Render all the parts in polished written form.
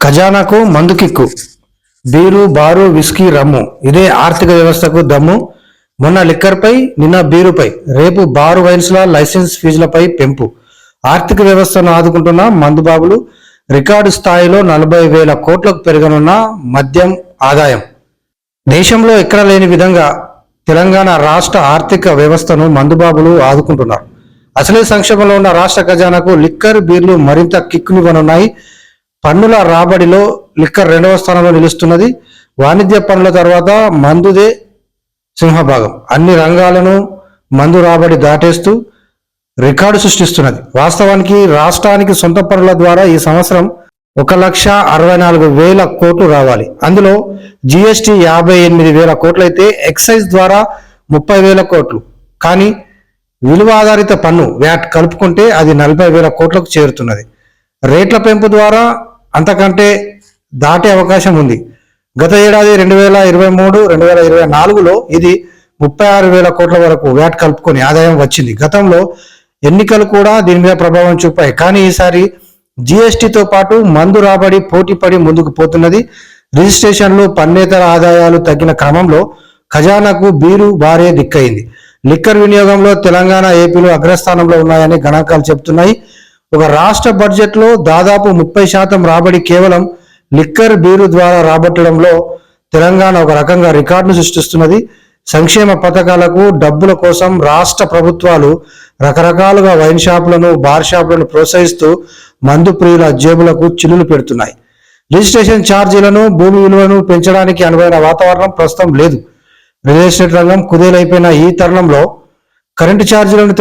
ఖజానాకు మందు kick. Beer, బారు, whisky, రమ్ము ఇదే ఆర్థిక వ్యవస్థకు దమ్ము. మొన్న లిక్కర్పై, నిన్న బీరుపై, రేపు బారు వైన్స్ల లైసెన్స్ ఫీజులపై పెంపు. ఆర్థిక వ్యవస్థను ఆదుకుంటున్న మందుబాబులు. రికార్డు స్థాయిలో 40,000 కోట్లకు పెరగనున్న మద్యం ఆదాయం. దేశంలో ఎక్కడ లేని విధంగా తెలంగాణ రాష్ట్ర ఆర్థిక వ్యవస్థను మందుబాబులు ఆదుకుంటున్నారు. అసలే సంక్షేమంలో ఉన్న రాష్ట్ర ఖజానాకు లిక్కర్, బీర్లు మరింత కిక్కునివ్వనున్నాయి. పన్నుల రాబడిలో లిక్కర్ 2వ స్థానంలో నిలుస్తున్నది. వాణిజ్య పన్నుల తర్వాత మందుదే సింహభాగం. అన్ని రంగాలను మందు రాబడి దాటేస్తూ రికార్డు సృష్టిస్తున్నది. వాస్తవానికి రాష్ట్రానికి సొంత పన్నుల ద్వారా ఈ సంవత్సరం 1,64,000 కోట్లు రావాలి. అందులో జిఎస్టి 58,000 కోట్లయితే ఎక్సైజ్ ద్వారా 30,000 కోట్లు. కానీ విలువ ఆధారిత పన్ను వ్యాట్ కలుపుకుంటే అది 40,000 కోట్లకు చేరుతున్నది. రేట్ల పెంపు ద్వారా అంతకంటే దాటే అవకాశం ఉంది. గత ఏడాది 2023-2024లో ఇది 36,000 కోట్ల వరకు వ్యాట్ కలుపుకొని ఆదాయం వచ్చింది. గతంలో ఎన్నికలు కూడా దీని మీద ప్రభావం చూపాయి. కానీ ఈసారి జిఎస్టితో పాటు మందు రాబడి పోటీపడి ముందుకు పోతున్నది. రిజిస్ట్రేషన్లు, పన్నేతర ఆదాయాలు తగ్గిన క్రమంలో ఖజానాకు బీరు బారే దిక్కయింది. లిక్కర్ వినియోగంలో తెలంగాణ, ఏపీలు అగ్రస్థానంలో ఉన్నాయని గణాంకాలు చెబుతున్నాయి. ఒక రాష్ట్ర బడ్జెట్లో దాదాపు 30% రాబడి కేవలం లిక్కర్, బీరు ద్వారా రాబట్టడంలో తెలంగాణ ఒక రకంగా రికార్డును సృష్టిస్తున్నది. సంక్షేమ పథకాలకు డబ్బుల కోసం రాష్ట్ర ప్రభుత్వాలు రకరకాలుగా వైన్ షాపులను, బార్ షాపులను ప్రోత్సహిస్తూ మందు ప్రియుల జేబులకు చిల్లులు పెడుతున్నాయి. రిజిస్ట్రేషన్ ఛార్జీలను, భూమి విలువను పెంచడానికి అనువైన వాతావరణం ప్రస్తుతం లేదు. రియల్ ఎస్టేట్ రంగం కుదేలైపోయిన ఈ తరుణంలో కరెంటు ఛార్జీలను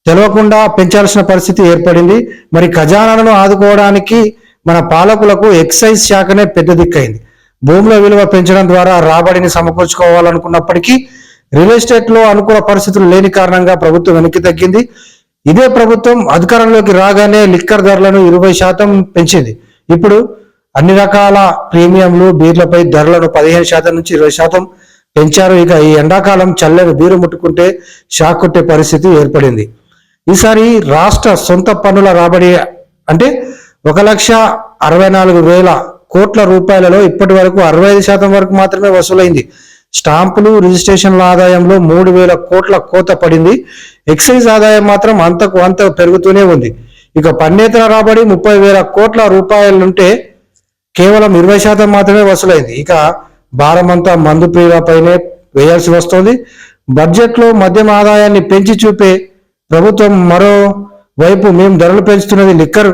తెలవకుండా పెంచాల్సిన పరిస్థితి ఏర్పడింది. మరి ఖజానాను ఆదుకోవడానికి మన పాలకులకు ఎక్సైజ్ శాఖనే పెద్ద దిక్కైంది. భూముల విలువ పెంచడం ద్వారా రాబడిని సమకూర్చుకోవాలనుకున్నప్పటికీ రియల్ ఎస్టేట్లో అనుకూల పరిస్థితులు లేని కారణంగా ప్రభుత్వం వెనక్కి తగ్గింది. ఇదే ప్రభుత్వం అధికారంలోకి రాగానే లిక్కర్ ధరలను 20% పెంచింది. ఇప్పుడు అన్ని రకాల ప్రీమియంలు, బీర్లపై ధరలను 15% నుంచి 20% పెంచారు. ఇక ఈ ఎండాకాలం చల్లని బీరు ముట్టుకుంటే షాక్ కొట్టే పరిస్థితి ఏర్పడింది. ఈసారి రాష్ట్ర సొంత పన్నుల రాబడి అంటే 1,64,000 కోట్ల రూపాయలలో ఇప్పటి వరకు 65% వరకు మాత్రమే వసూలైంది. స్టాంపులు, రిజిస్ట్రేషన్ల ఆదాయంలో 3,000 కోట్ల కోత పడింది. ఎక్సైజ్ ఆదాయం మాత్రం అంతకు అంత పెరుగుతూనే ఉంది. ఇక పన్నేతర రాబడి 30,000 కోట్ల రూపాయలుంటే కేవలం 20% మాత్రమే వసూలైంది. ఇక భారమంతా మందు ప్రియులపైనే వేయాల్సి వస్తోంది. బడ్జెట్లో మద్యం ఆదాయాన్ని పెంచి చూపే ప్రభుత్వం మరోవైపు మేము ధరలు పెంచుతున్నది లిక్కర్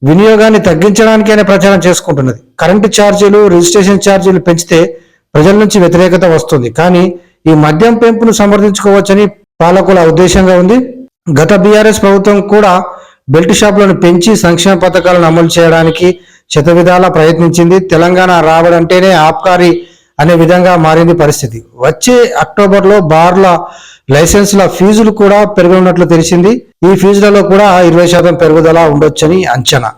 వినియోగాన్ని తగ్గించడానికి అనే ప్రచారం చేసుకుంటున్నది. కరెంటు ఛార్జీలు, రిజిస్ట్రేషన్ ఛార్జీలు పెంచితే ప్రజల నుంచి వ్యతిరేకత వస్తుంది. కానీ ఈ మద్యం పెంపును సమర్థించుకోవచ్చని పాలకుల ఉద్దేశంగా ఉంది. గత బీఆర్ఎస్ ప్రభుత్వం కూడా బెల్ట్ షాపులను పెంచి సంక్షేమ పథకాలను అమలు చేయడానికి శతవిధాలా ప్రయత్నించింది. తెలంగాణ రాబడి అంటేనే ఆబ్కారీ అనే విధంగా మారింది పరిస్థితి. వచ్చే అక్టోబర్లో బార్ల లైసెన్సుల ఫీజులు కూడా పెరగనున్నట్లు తెలిసింది. ఈ ఫీజులలో కూడా 20% పెరుగుదల ఉండొచ్చని అంచనా.